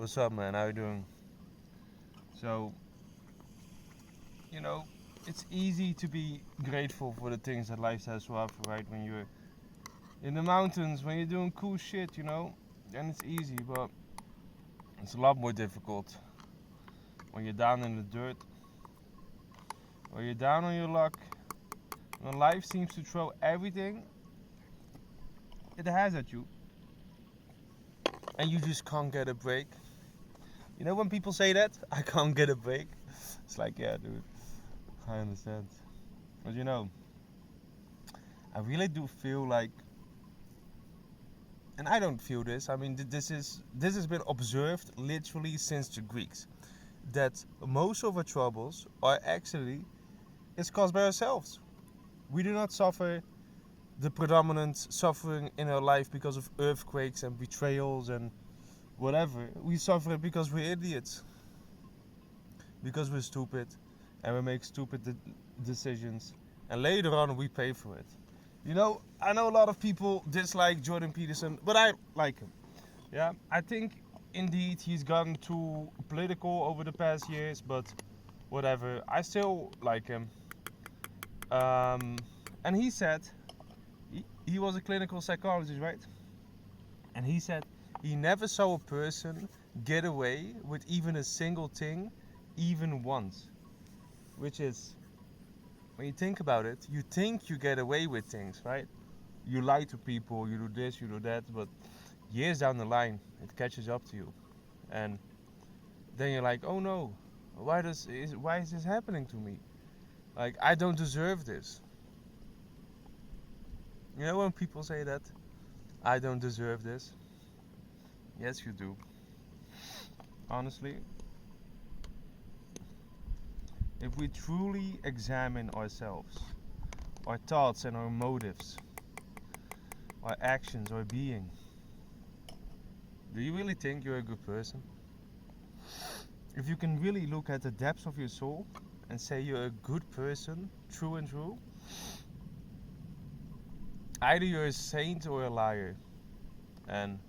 What's up, man? How you doing? So, it's easy to be grateful for the things that life has to offer, right? When you're in the mountains, when you're doing cool shit, then it's easy, but it's a lot more difficult when you're down in the dirt, or you're down on your luck, when life seems to throw everything it has at you, and you just can't get a break. You know when people say that? I can't get a break. It's like, yeah, dude, I understand. But I really do feel like, and I don't feel this. I mean, this has been observed literally since the Greeks, that most of our troubles are actually is caused by ourselves. We do not suffer the predominant suffering in our life because of earthquakes and betrayals and whatever. We suffer it because we're idiots, because we're stupid, and we make stupid decisions, and later on we pay for it. I know a lot of people dislike Jordan Peterson, but I like him. Yeah, I think indeed he's gotten too political over the past years, but whatever. I still like him. And he said he was a clinical psychologist, right? And he said he never saw a person get away with even a single thing, even once. Which is, when you think about it, you think you get away with things, right? You lie to people, you do this, you do that, but years down the line, it catches up to you. And then you're like, oh no, why is this happening to me? Like, I don't deserve this. You know when people say that? I don't deserve this. Yes, you do. Honestly, if we truly examine ourselves, our thoughts and our motives, our actions, our being, do you really think you're a good person? If you can really look at the depths of your soul and say you're a good person, true and true, either you're a saint or a liar. And,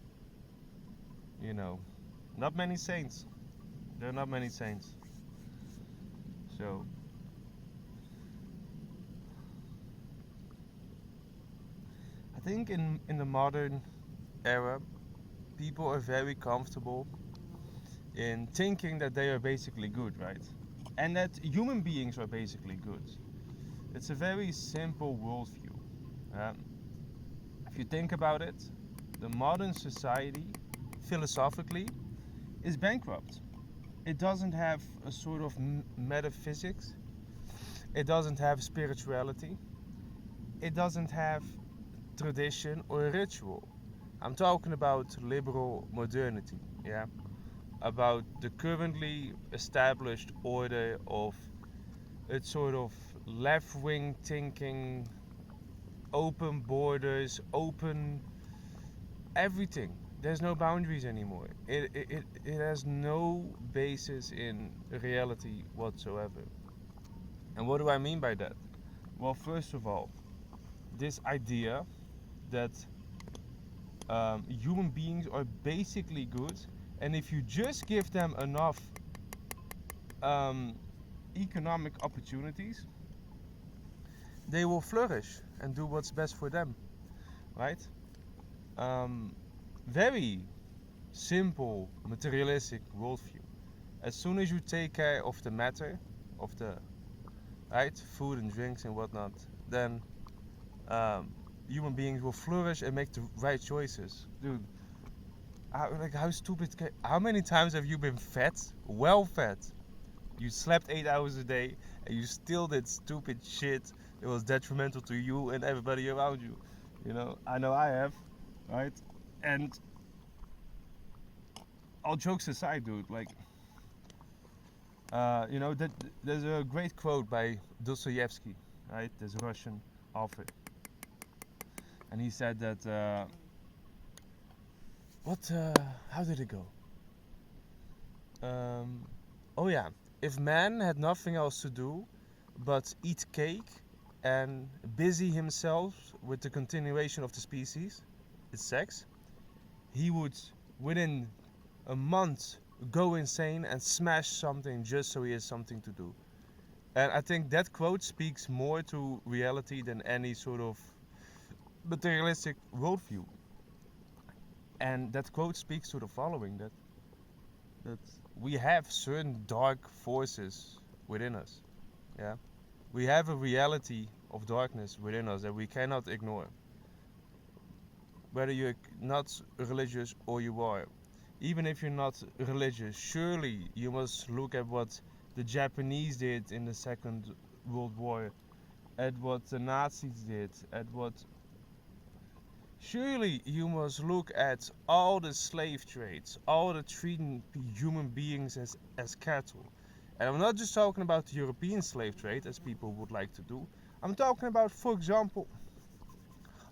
not many saints. There are not many saints. So, I think in the modern era, people are very comfortable in thinking that they are basically good, right? And that human beings are basically good. It's a very simple worldview. If you think about it, the modern society, philosophically, is bankrupt. It doesn't have a sort of metaphysics. It doesn't have spirituality. It doesn't have tradition or ritual. I'm talking about liberal modernity, yeah? About the currently established order of a sort of left-wing thinking, open borders, open everything. There's no boundaries anymore. It has no basis in reality whatsoever. And what do I mean by that? Well, first of all, this idea that human beings are basically good, and if you just give them enough economic opportunities, they will flourish and do what's best for them, right? Very simple materialistic worldview. As soon as you take care of the matter, of the right food and drinks and whatnot, then human beings will flourish and make the right choices. Dude, how stupid? How many times have you been fat? Well fed. You slept 8 hours a day and you still did stupid shit. It was detrimental to you and everybody around you. I know I have, right? And all jokes aside, dude, like, that there's a great quote by Dostoevsky, right? This Russian author, and he said that how did it go? Oh yeah, if man had nothing else to do but eat cake and busy himself with the continuation of the species, its sex, he would, within a month go insane and smash something just so he has something to do. And I think that quote speaks more to reality than any sort of materialistic worldview. And that quote speaks to the following, that we have certain dark forces within us. Yeah, we have a reality of darkness within us that we cannot ignore. Whether you're not religious or you are, even if you're not religious, surely you must look at what the Japanese did in the Second World War, at what the Nazis did, at what... Surely you must look at all the slave trades, all the treating human beings as cattle. And I'm not just talking about the European slave trade, as people would like to do. I'm talking about, for example,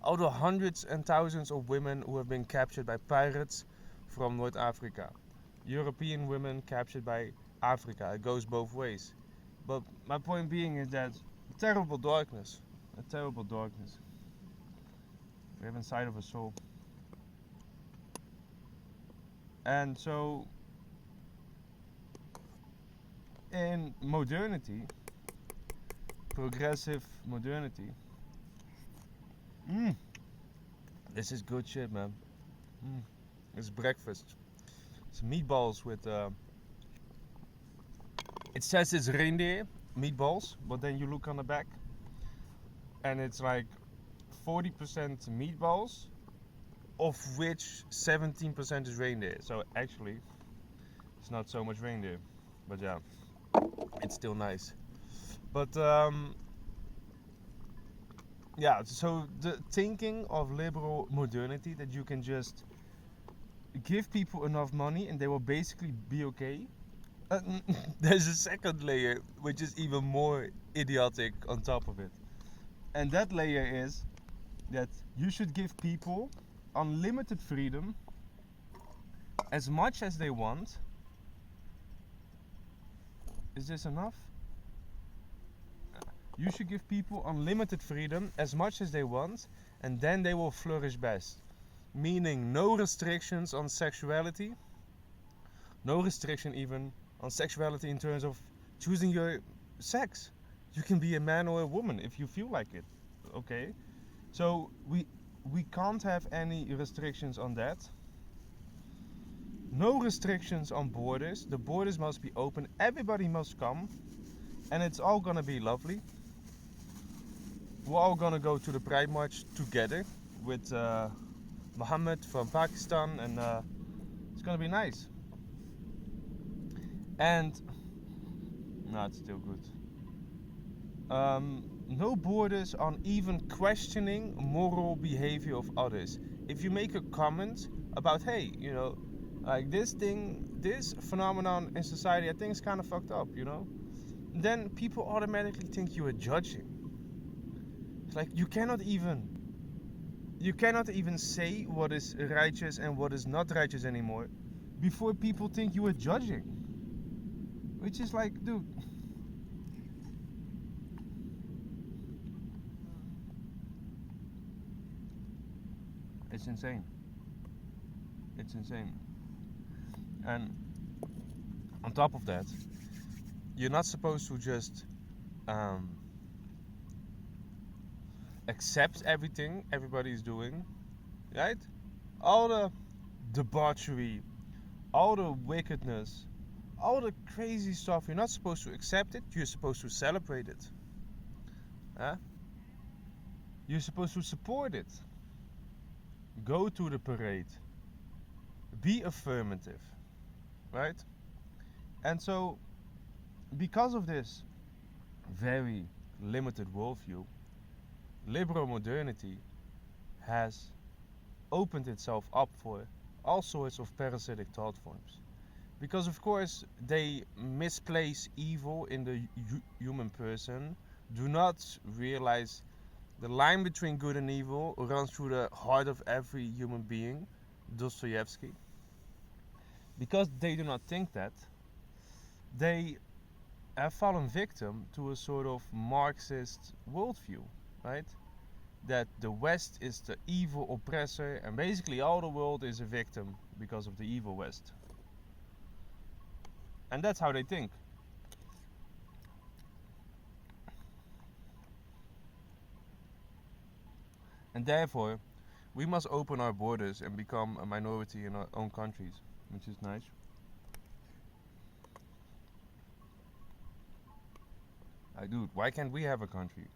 all the hundreds and thousands of women who have been captured by pirates from North Africa. European women captured by Africa. It goes both ways. But my point being is that terrible darkness, a terrible darkness we have inside of a soul. And so in modernity, progressive modernity, this is good shit, man. It's breakfast. It's meatballs with it says it's reindeer meatballs, but then you look on the back and it's like 40% meatballs, of which 17% is reindeer. So actually it's not so much reindeer, but yeah, it's still nice. But yeah, so the thinking of liberal modernity, that you can just give people enough money and they will basically be okay. There's a second layer which is even more idiotic on top of it, and that layer is that you should give people unlimited freedom, as much as they want. Is this enough? You should give people unlimited freedom, as much as they want, and then they will flourish best. Meaning no restrictions on sexuality, no restriction even on sexuality in terms of choosing your sex. You can be a man or a woman if you feel like it, okay? So we can't have any restrictions on that. No restrictions on borders. The borders must be open. Everybody must come, and it's all gonna be lovely. We're all gonna go to the Pride March together with Mohammed from Pakistan, and it's gonna be nice. And no, it's still good. No borders on even questioning moral behavior of others. If you make a comment about, hey, you know, like this phenomenon in society, I think is kind of fucked up, you know, then people automatically think you are judging. It's like you cannot even say what is righteous and what is not righteous anymore before people think you are judging. Which is like, dude, it's insane. It's insane. And on top of that, you're not supposed to just accept everything everybody is doing, right? All the debauchery, all the wickedness, all the crazy stuff, you're not supposed to accept it, you're supposed to celebrate it. Huh? You're supposed to support it. Go to the parade. Be affirmative. Right? And so, because of this very limited worldview, liberal modernity has opened itself up for all sorts of parasitic thought forms. Because of course they misplace evil in the human person, do not realize the line between good and evil runs through the heart of every human being, Dostoevsky. Because they do not think that, they have fallen victim to a sort of Marxist worldview, right? That the West is the evil oppressor and basically all the world is a victim because of the evil West. And that's how they think. And therefore, we must open our borders and become a minority in our own countries, which is nice. Dude, why can't we have a country?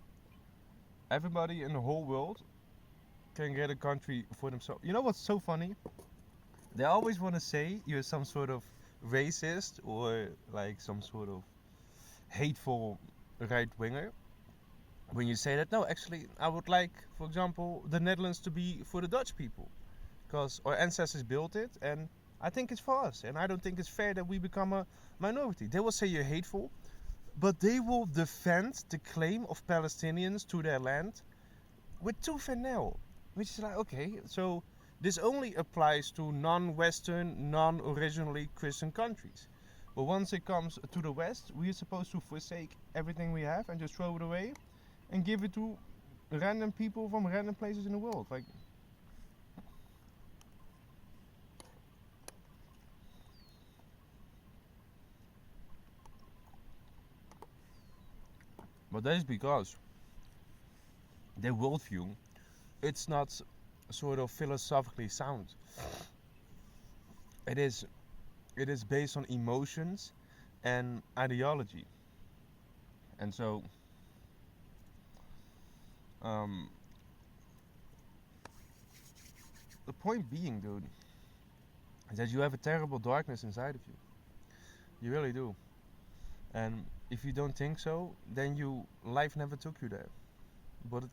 Everybody in the whole world can get a country for themselves. You know what's so funny? They always want to say you're some sort of racist or like some sort of hateful right winger. When you say that, no, actually, I would like, for example, the Netherlands to be for the Dutch people, because our ancestors built it, and I think it's for us. And I don't think it's fair that we become a minority. They will say you're hateful, but they will defend the claim of Palestinians to their land with tooth and nail. Which is like, okay, so this only applies to non-Western, non-originally Christian countries. But once it comes to the West, we are supposed to forsake everything we have and just throw it away and give it to random people from random places in the world. Like, but that is because their worldview, it's not sort of philosophically sound. It is based on emotions and ideology. And so the point being, dude, is that you have a terrible darkness inside of you. You really do. And if you don't think so, then life never took you there. But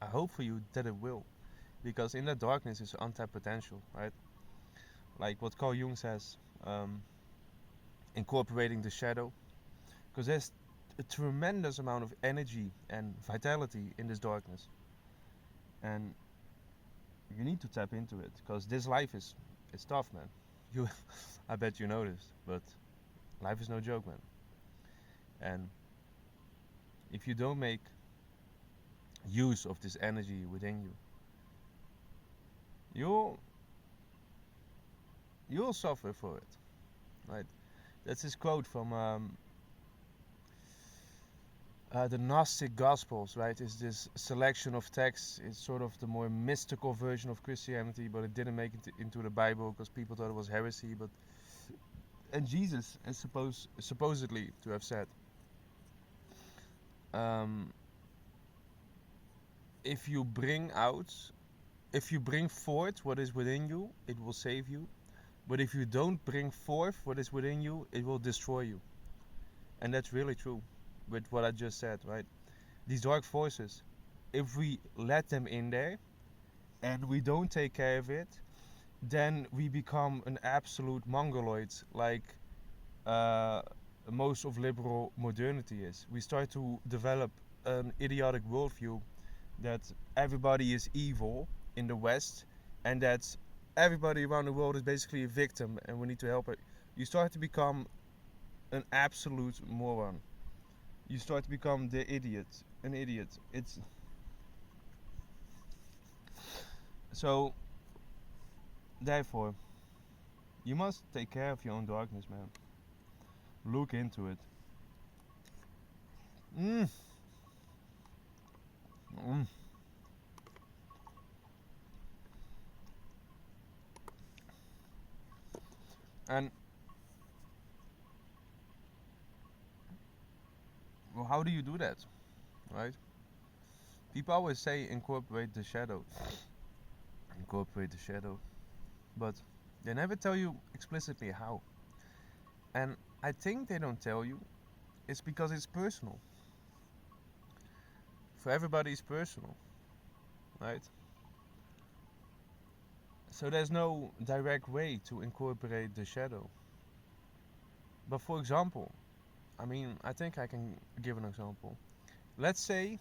I hope for you that it will, because in that darkness is untapped potential, right? Like what Carl Jung says, incorporating the shadow, because there's a tremendous amount of energy and vitality in this darkness, and you need to tap into it, because this life is tough, man. You, I bet you noticed, but life is no joke, man. And if you don't make use of this energy within you, you'll suffer for it, right? That's this quote from the Gnostic Gospels, right? Is this selection of texts? It's sort of the more mystical version of Christianity, but it didn't make it into the Bible because people thought it was heresy. And Jesus is supposedly to have said, if you bring forth what is within you, it will save you. But if you don't bring forth what is within you, it will destroy you. And that's really true with what I just said, right? These dark forces, if we let them in there and we don't take care of it, then we become an absolute mongoloid, like most of liberal modernity is. We start to develop an idiotic worldview that everybody is evil in the West, and that everybody around the world is basically a victim and we need to help it. You start to become an absolute moron. You start to become an idiot. It's so therefore you must take care of your own darkness, man. Look into it. Mm. Mm. And well, how do you do that, right? People always say incorporate the shadow, but they never tell you explicitly how. And I think they don't tell you it's because it's personal. For everybody it's personal, right? So there's no direct way to incorporate the shadow. But for example, I think I can give an example. Let's say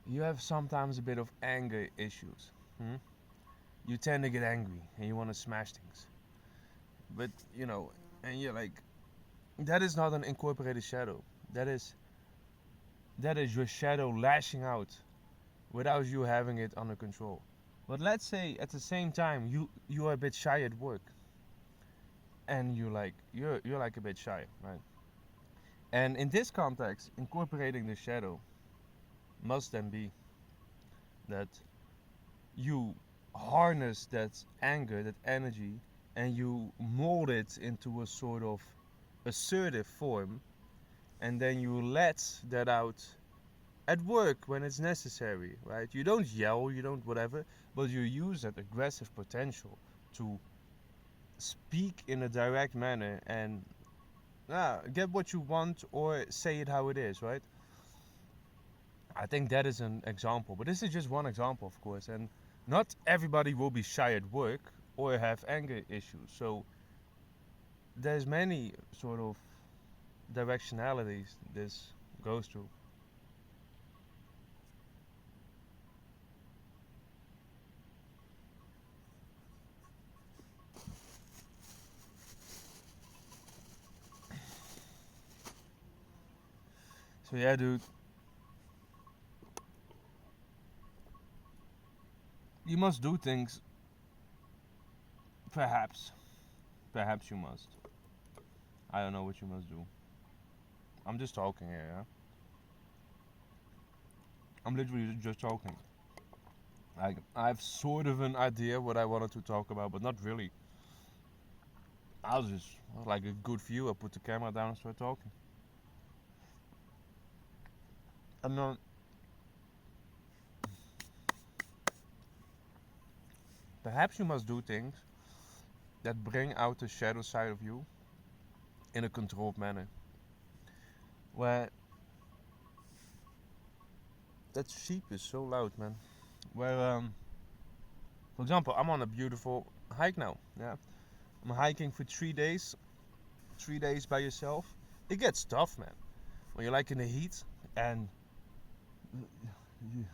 you have sometimes a bit of anger issues. You tend to get angry and you want to smash things. But, and you're like, that is not an incorporated shadow. That is your shadow lashing out without you having it under control. But let's say at the same time you are a bit shy at work. and you're like a bit shy, right? And in this context, incorporating the shadow must then be that you harness that anger, that energy, and you mold it into a sort of assertive form, and then you let that out at work when it's necessary, right? You don't yell, you don't whatever, but you use that aggressive potential to speak in a direct manner and get what you want or say it how it is, right? I think that is an example, but this is just one example, of course, and not everybody will be shy at work or have anger issues. So there's many sort of directionalities this goes through. So yeah, dude, you must do things. Perhaps, perhaps you must. I don't know what you must do. I'm just talking here, yeah. I'm literally just talking. I have sort of an idea what I wanted to talk about, but not really. I was just like a good view. I put the camera down and start talking. And perhaps you must do things that bring out the shadow side of you in a controlled manner. Where that sheep is so loud, man. Where, for example, I'm on a beautiful hike now. Yeah, I'm hiking for 3 days. 3 days by yourself. It gets tough, man. When you're like in the heat and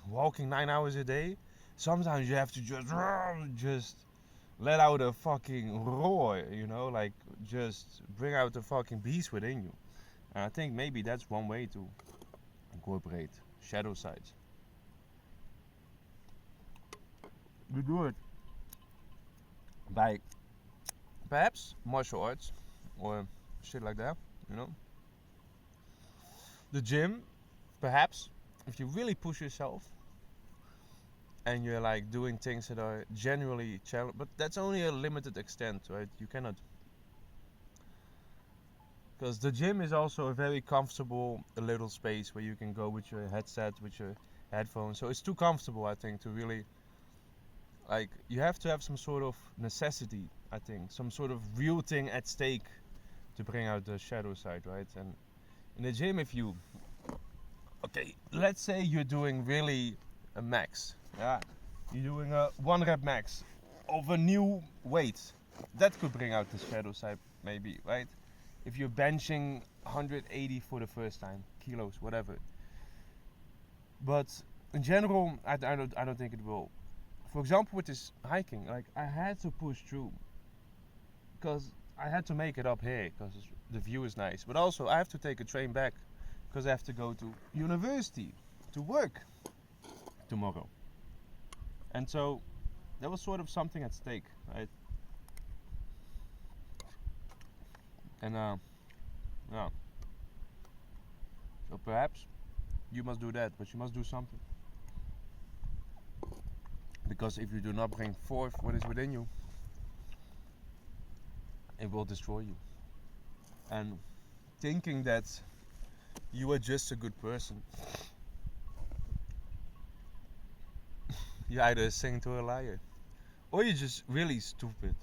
walking 9 hours a day, sometimes you have to just let out a fucking roar, you know, like just bring out the fucking beast within you. And I think maybe that's one way to incorporate shadow sides. You do it by perhaps martial arts or shit like that, you know. The gym, perhaps, if you really push yourself and you're like doing things that are generally challenging, but that's only a limited extent, right? You cannot, because the gym is also a very comfortable little space where you can go with your headset, with your headphones. So it's too comfortable, I think, to really like. You have to have some sort of necessity, I think, some sort of real thing at stake to bring out the shadow side, right? And in the gym, if you okay, let's say you're doing really a max, yeah, you're doing a 1 rep max of a new weight, that could bring out the shadow side, maybe, right? If you're benching 180 for the first time, kilos, whatever. But in general, I don't think it will. For example, with this hiking, like I had to push through because I had to make it up here because the view is nice. But also, I have to take a train back because I have to go to university to work tomorrow. And so there was sort of something at stake, right? And yeah. So perhaps you must do that, but you must do something. Because if you do not bring forth what is within you, it will destroy you. And thinking that you are just a good person, you're either a saint or a liar. Or you're just really stupid.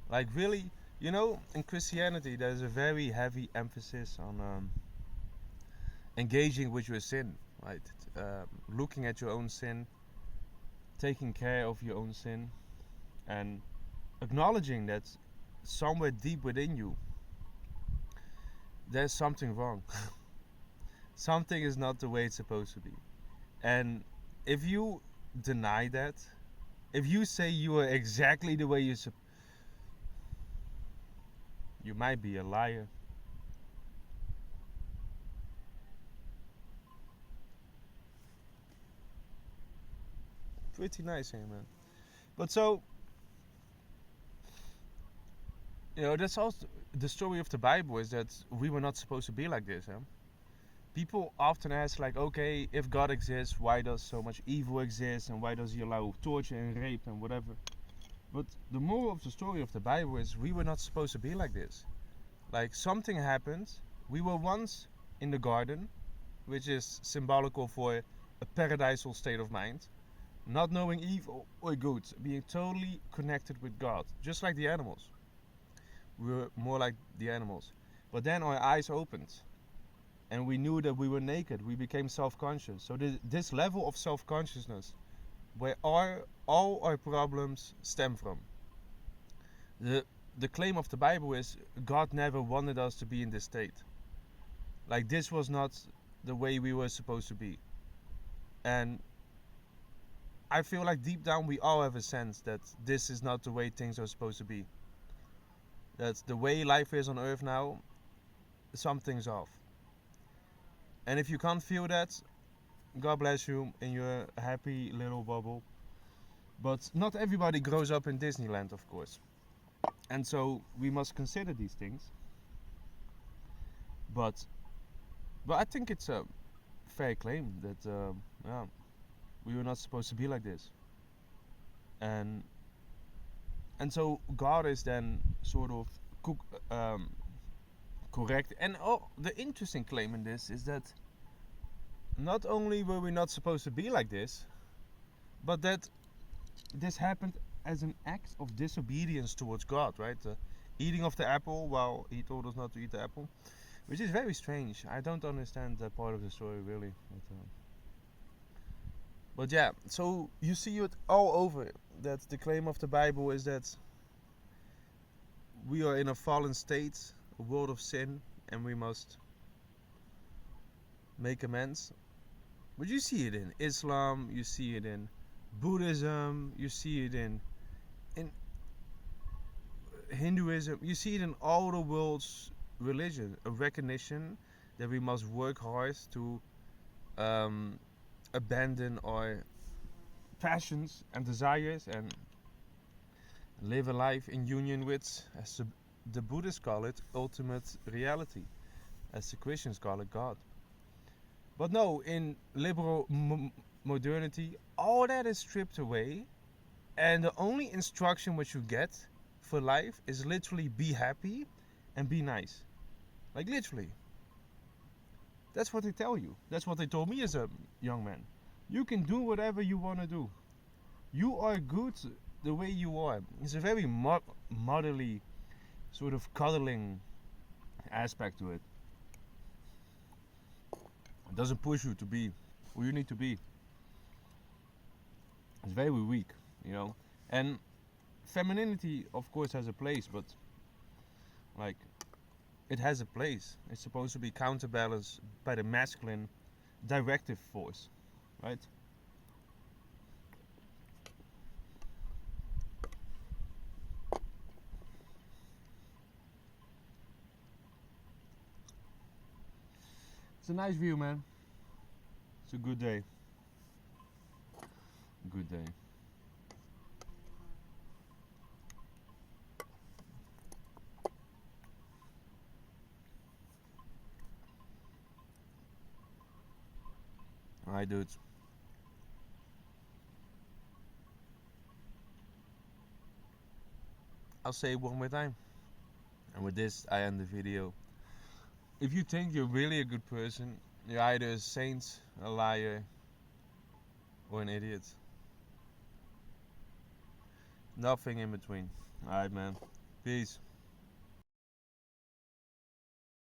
Like really, you know, in Christianity there's a very heavy emphasis on engaging with your sin, right? Looking at your own sin, taking care of your own sin, and acknowledging that somewhere deep within you there's something wrong. Something is not the way it's supposed to be. And if you deny that, if you say you are exactly the way you're supposed, you might be a liar. Pretty nice here, man. But so, That's also the story of the Bible, is that we were not supposed to be like this. Huh? People often ask, like, okay, if God exists, why does so much evil exist, and why does He allow torture and rape and whatever? But the moral of the story of the Bible is we were not supposed to be like this. Like, something happened. We were once in the garden, which is symbolical for a paradisal state of mind, not knowing evil or good, being totally connected with God, just like the animals. We were more like the animals. But then our eyes opened and we knew that we were naked. We became self-conscious. So this level of self-consciousness, where all our problems stem from. The claim of the Bible is God never wanted us to be in this state. Like, this was not the way we were supposed to be. And I feel like deep down we all have a sense that this is not the way things are supposed to be. That the way life is on Earth now, something's off. And if you can't feel that, God bless you in your happy little bubble. But not everybody grows up in Disneyland, of course. And so we must consider these things. But I think it's a fair claim that we were not supposed to be like this. And so God is then sort of correct. And the interesting claim in this is that not only were we not supposed to be like this, but that this happened as an act of disobedience towards God, right? Eating of the apple while He told us not to eat the apple, which is very strange. I don't understand that part of the story, really. But yeah, so you see it all over, that the claim of the Bible is that we are in a fallen state, a world of sin, and we must make amends. But you see it in Islam, you see it in Buddhism, you see it in Hinduism, you see it in all the world's religion, a recognition that we must work hard to abandon our passions and desires and live a life in union with, as the Buddhists call it, ultimate reality, as the Christians call it, God. But no, in liberal modernity, all that is stripped away, and the only instruction which you get for life is literally be happy and be nice. Like, literally. That's what they tell you. That's what they told me as a young man. You can do whatever you want to do. You are good the way you are. It's a very motherly, sort of cuddling aspect to it. It doesn't push you to be who you need to be. It's very weak, And femininity, of course, has a place, but like, it has a place. It's supposed to be counterbalanced by the masculine directive force, right? It's a nice view, man. It's a good day. Good day. Alright, dudes. I'll say it one more time. And with this, I end the video. If you think you're really a good person, you're either a saint, a liar, or an idiot. Nothing in between. Alright, man. Peace.